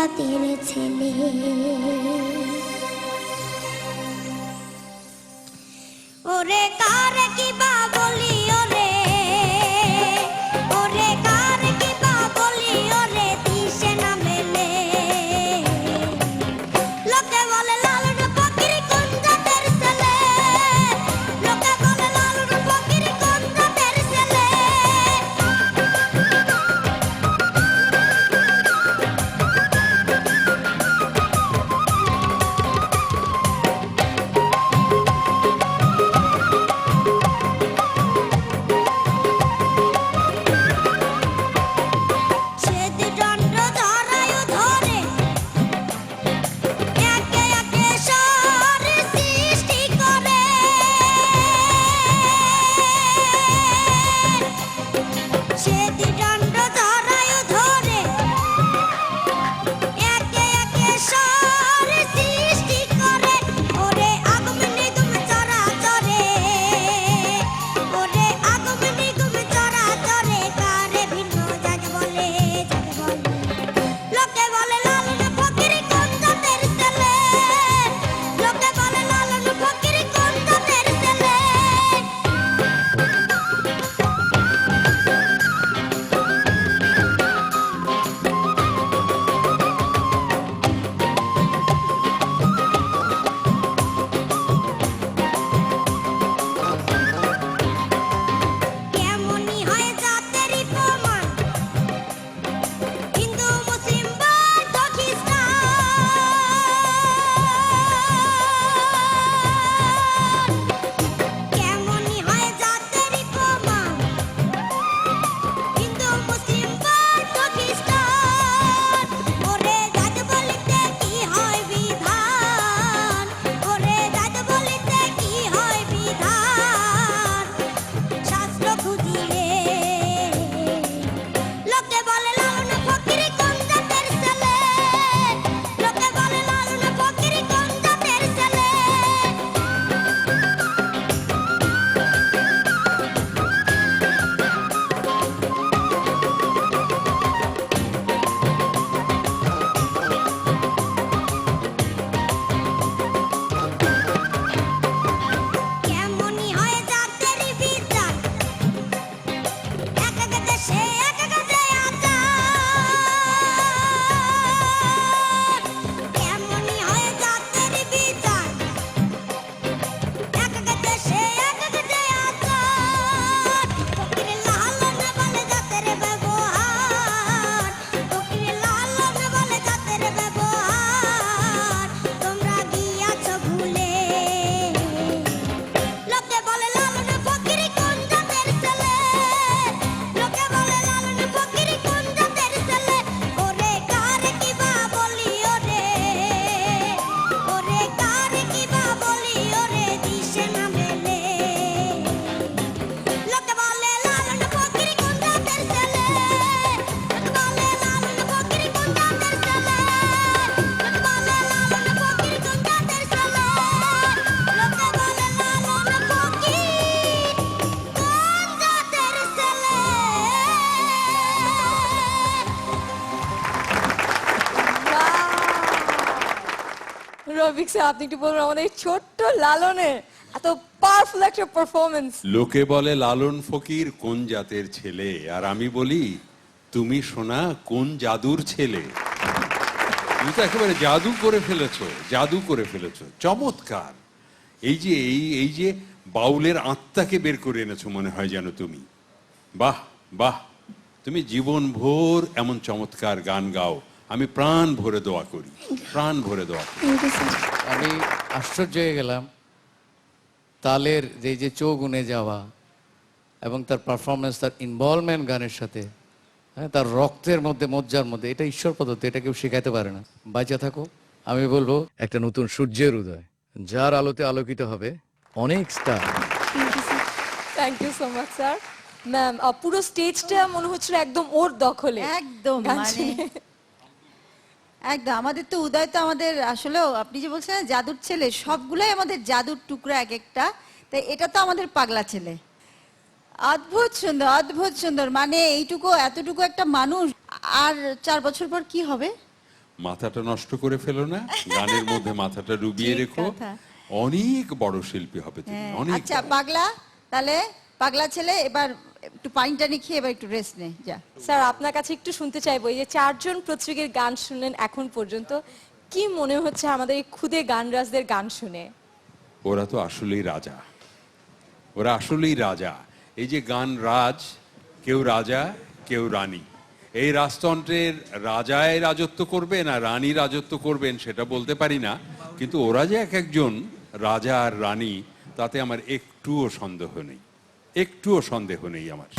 জাতের ছেলে। ওরে কার কি বা বলি ওরে, ওরে কার কি বা বলি ওরে দিশে না মেলে। লোকে বলে লালন ফকির কোন জাতের ছেলে, লোকে বলে লালন ফকির কোন জাতের ছেলে। রফিক স্যার, আপনি একটু বলুন আমাদের ছোট্ট লালনের এত পাওয়ারফুল একটা পারফরমেন্স। লোকে বলে লালন ফকির কোন জাতের ছেলে, আর আমি বলি তুমি সোনা কোন জাদুর ছেলে। তুমি তো একেবারে জাদু করে ফেলেছো, জাদু করে ফেলেছো, চমৎকার। এই যে বাউলের আত্মাকে বের করে এনেছো মনে হয় যেন তুমি। বাহ বাহ, তুমি জীবন ভোর এমন চমৎকার গান গাও, আমি প্রাণ ভরে দোয়া করি, প্রাণ ভরে দোয়া করি। আমি আশ্চর্য হয়ে গেলাম তালের যে চোখ গুনে যাওয়া এবং তার পারফরমেন্স, তার ইনভলভমেন্ট গানের সাথে, হ্যাঁ, তার রক্তের মধ্যে, মজ্জার মধ্যে। এটা ঈশ্বর পদ্ধতি, এটা কেউ শেখাতে পারে না। বাঁচা থাকো। আমি বলবো একটা নতুন সূর্যের উদয়, যার আলোতে আলোকিত হবে অনেক star. Thank you so much sir. ম্যাম, পুরো স্টেজটা মনে হচ্ছিল একদম ওর দখলে। একদম মানে একদম আমাদের তো উদয় তো আমাদের আসলেও আপনি যে বলছেন জাদুর ছেলে, সবগুলোই আমাদের জাদুর টুকরা এক একটা। তাই এটা তো আমাদের পাগলা ছেলে। অদ্ভুত সুন্দর, অদ্ভুত সুন্দর। মানে এইটুকু এতটুকু একটা মানুষ আর 4 বছর পর কি হবে? মাথাটা নষ্ট করে ফেলো না, গানের মধ্যে মাথাটা ডুবিয়ে ঠিক রেখো, কথা। অনেক বড় শিল্পী হবে তুমি, হ্যাঁ, অনেক আচ্ছা বড়। পাগলা, তাহলে পাগলা ছেলে এবার একটু পানি টানি খেয়ে এবার একটু রেস্ট নে যা। স্যার আপনার কাছে একটু শুনতে চাইবো, এই যে 4 জন প্রতিযোগীর গান শুনলেন এখন পর্যন্ত, কি মনে হচ্ছে আমাদের এই খুদে গানরাজদের গান শুনে? ওরা তো আসলেই রাজা, ওরা আসলেই রাজা। এই যে গান রাজ, কেউ রাজা কেউ রানী, এই রাজতন্ত্রের রাজায় রাজত্ব করবে না রানী রাজত্ব করবেন সেটা বলতে পারি না, কিন্তু ওরা যে এক একজন রাজা আর রানী তাতে আমার একটুও সন্দেহ নেই, একটুও সন্দেহ নেই আমার।